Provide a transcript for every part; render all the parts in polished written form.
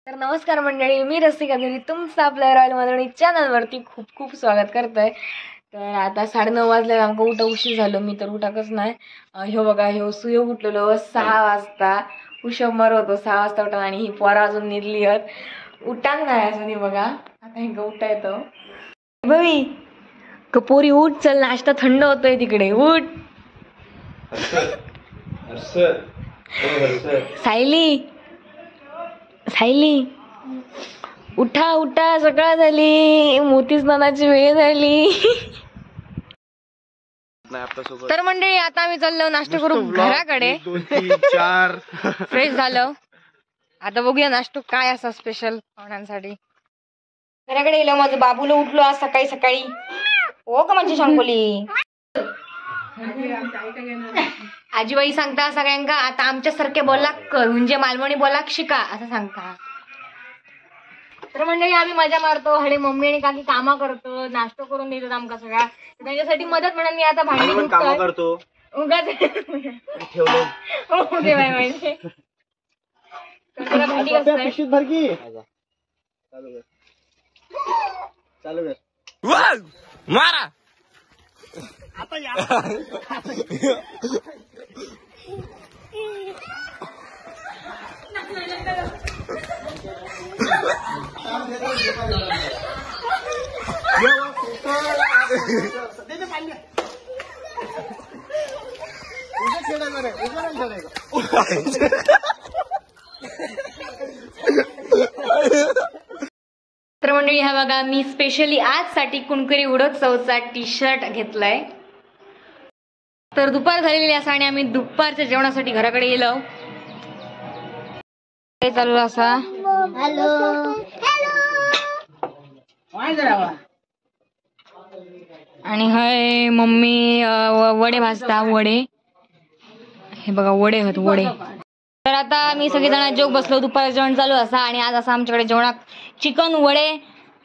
तर नमस्कार मंडळी, मी रसिका घरी तुमचं आपल्या रॉयल मालवणी चॅनलवरती खूप खूप स्वागत करतोय. तर आता 9:30 वाजले, आमका उठा उशीर झालो. मी तर उठाकच नाही. ह्यो बघा, ह्यो सुयो उठलेलो 6 वाजता. उशब मर होतो 6 वाजता उठा आणि ही पोरा अजून निघली आहेत. उठाच नाही अजून. बघा आता हिंका उठा येतो. भाई कपोरी उठ, चल नाश्ता थंड होतोय तिकडे, उठ. सायली सायली उठा उठा, सकाळ झाली, मोती स्नानाची वेळ झाली. तर मंडळी आता आम्ही चाललो नाश्ता करू घराकडे. 2 3 4 फ्रेश झालं. आता बघूया नाश्ता काय असा स्पेशल पाहुण्यांसाठी. घराकडे गेलो. माझं बाबूला उठलो आज सकाळी सकाळी. हो का माझी शंकोली. आजीबाई सांगता सगळ्यांका आता आमच्यासारखे बोला कर, म्हणजे मालवणी बोला शिका असं सांगता. तर मंडळी आम्ही मजा मारतो. हळे मम्मी आणि काकी कामा करतो, नाश्ता करून देतात आमका सगळ्या. त्यांच्यासाठी मदत म्हणून मी आता भांडी करतो. उगाच माहिती भांडी कसं चालू कर मारा आता या. तर मंडळी हा बघा, मी स्पेशली आजसाठी कुणकरी उडोत्सवचा टी शर्ट घेतलाय. तर दुपार झालेली असा आणि आम्ही दुपारच्या जेवणासाठी घराकडे गेलो. चालू असा आणि हय मम्मी वडे भाजता. वडे हे बघा, वडे होत वडे. तर आता मी सगळेजण जेव बसलो. दुपारचं जेवण चालू असा आणि आज असा आमच्याकडे जेवणात चिकन, वडे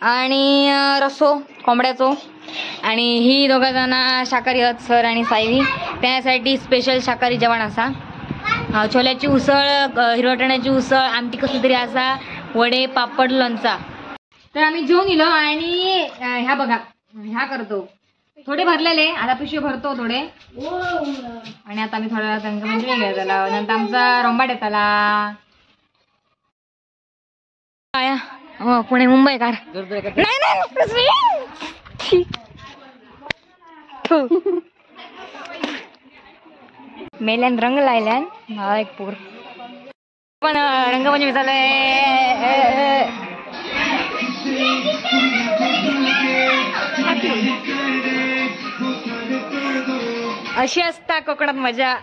आणि रस्सो कोंबड्याचो. आणि ही दोघा जण शाकाहारी आहेत, सर आणि सायली. त्यासाठी स्पेशल शाकाहारी जेवण असा. छोल्याची उसळ, हिरव्या वाटाण्याची उसळ, आमटी कसली तरी असा, वडे, पापड, लोणचा. तर आम्ही जेवून येलो आणि ह्या बघा ह्या करतो. थोडे भरलेले, आता पिशवी भरतो थोडे. आणि आता आम्ही थोड्या त्यांना म्हणजे घ्यायला त्याला. नंतर आमचा रोंबाट येताला काय पुणे मुंबई कार नाही मेल्यान रंग लायल्यान मला एक पूर पण रंगपंचमी झालंय. अशी असता कोकणात मजा.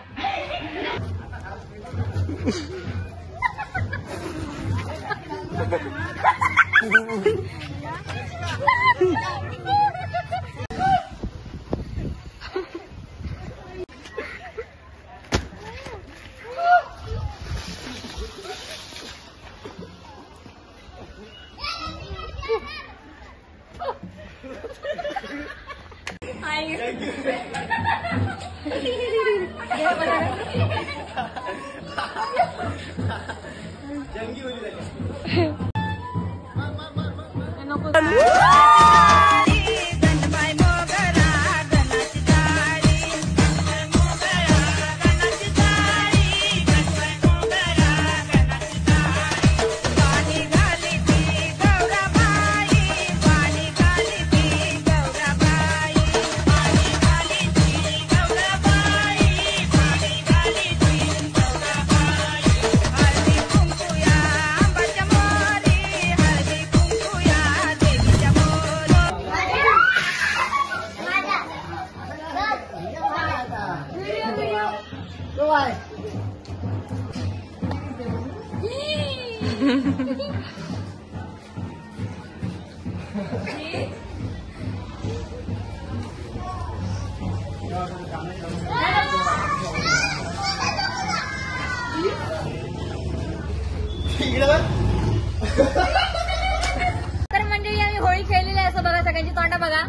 तर म्हणजे आम्ही होळी खेळलेली आहे असं बघा, सगळ्यांची तोंड बघा.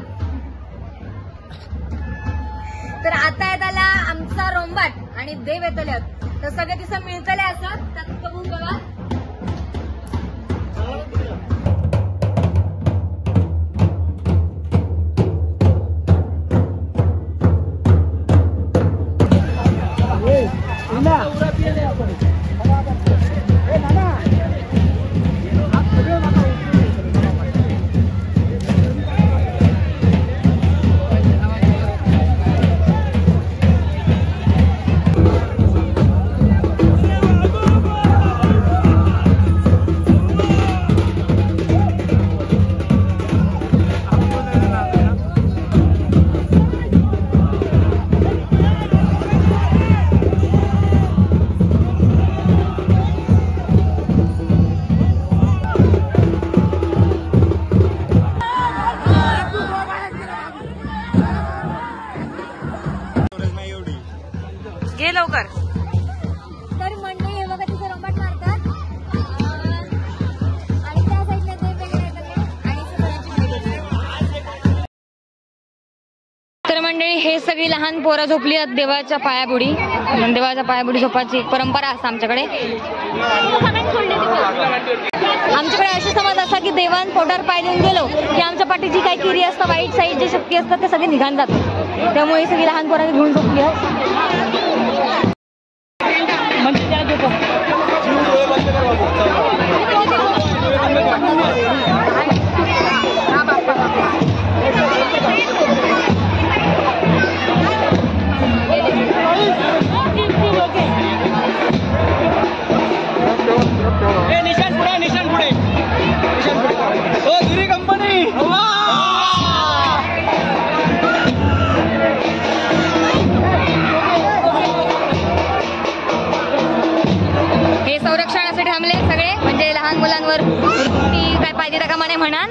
तर आता आहे त्याला आमचा रोंबाट आणि देव येतले तर सगळे तिथं मिळतले असत. त्यात बघून बघा सगळी लहान पोरं झोपली आहेत देवाच्या पायाबुडी. देवाच्या पायाबुडी झोपायची परंपरा असते आमच्याकडे. आमच्याकडे अशी समज असा की देवान पोटावर पाय देऊन गेलो की आमच्या पाठीची काही किरी असतं, वाईट साईड जी शक्ती असतात ते सगळे निघान जातात. त्यामुळे ही सगळी लहान पोरांनी घेऊन झोपली आहेत. निशान पुढे हो गिरी कंपनी. हे संरक्षणासाठी थांबले सगळे, म्हणजे लहान मुलांवर काय पाहिजे त्या कामाने म्हणा.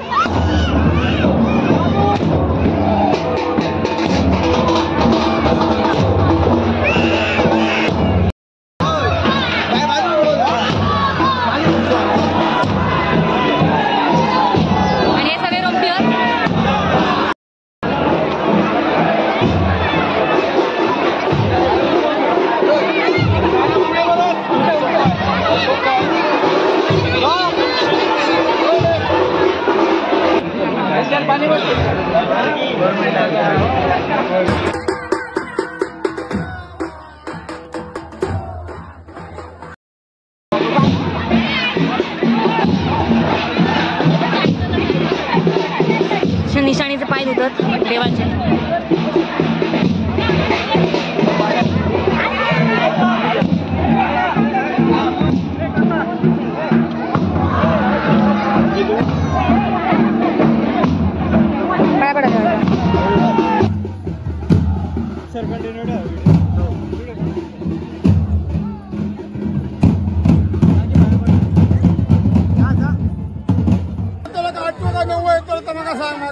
निशाणीचे पाय धुतात देवाचे. काय पडत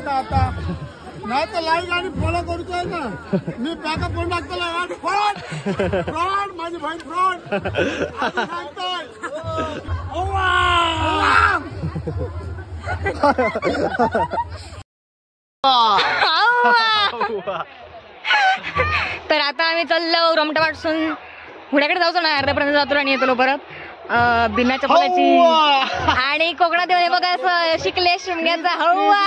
आता नाही तर लाईव्ह गाडी फॉलो करतोय ना मी. बॅकअप करून टाकतो. फ्रॉड माझी बहीण फ्रॉड सांगतोय. तर आता आम्ही चाललो रोमटापासून हुड्याकडे जाऊचो ना, अर्ध्यापर्यंत जातो आणि येतो परत. बिना चपलाची आणि कोकणात येऊन बघा असं शिकले शिमग्याचा हवा.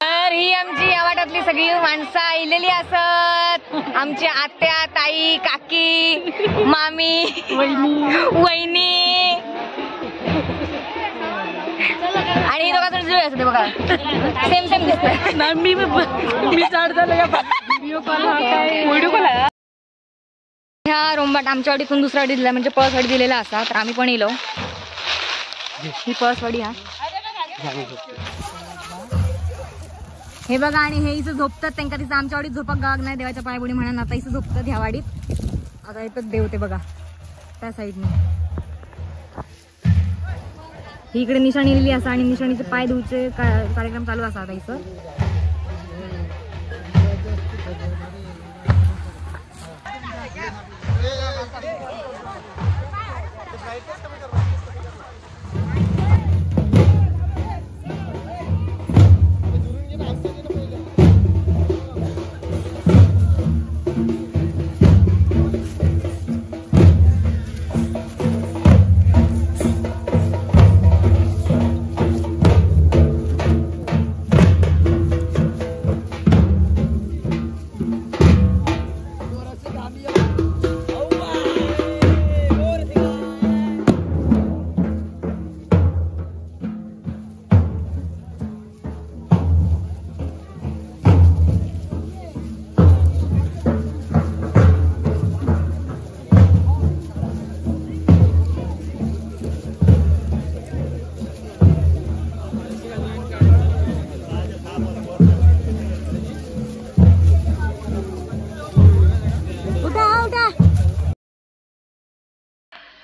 तर ही आमची या वाटातली सगळी माणसं आलेली असत. आमची आत्या, ताई, काकी, मामी, वहिनी आणि दोघांचं जुळे असते बघा. सेम सेम दिसत. मी ह्या रोंबाट आमच्या वाडीतून दुसऱ्या वाडी दिला, म्हणजे पळसवाडी दिलेला असा. तर आम्ही पण येलो. ही पळसवाडी हा हे बघा. आणि हे इथं झोपतात त्यांना तिथं आमच्या वाडीत झोपक गाग नाही देवाच्या पायाबुडी म्हणून. आता इथं झोपतात ह्या वाडीत. आता इथं देव ते बघा त्या साईडने. ही इकडे निशाणी लिहिली असा आणि निशाणीचे पाय धुवचे कार्यक्रम चालू असा आता इथं.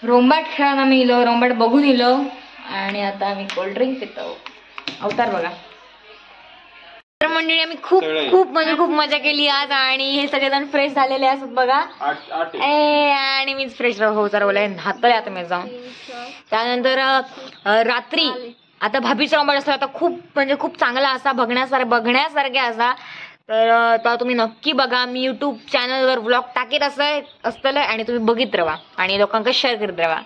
रोंबाट खेळायला आम्ही इलो, रोंबाट बघून इलो आणि आता आम्ही कोल्ड्रिंक पितो. अवतार बघा. तर मंडळी आम्ही खूप खूप म्हणजे खूप मजा केली आज आणि हे सगळेजण फ्रेश झालेले असत बघा. आणि मीच फ्रेश हो चालवलंय हातले आता मी जाऊन. त्यानंतर रात्री आता भाभीचा रोंबाट असला आता खूप म्हणजे खूप चांगला असा बघण्यासारखे असा. तर आता तुम्ही नक्की बघा. मी युट्यूब चॅनलवर व्लॉग टाकीत असतलं आणि तुम्ही बघित राहा आणि लोकांना शेअर करीत राहा.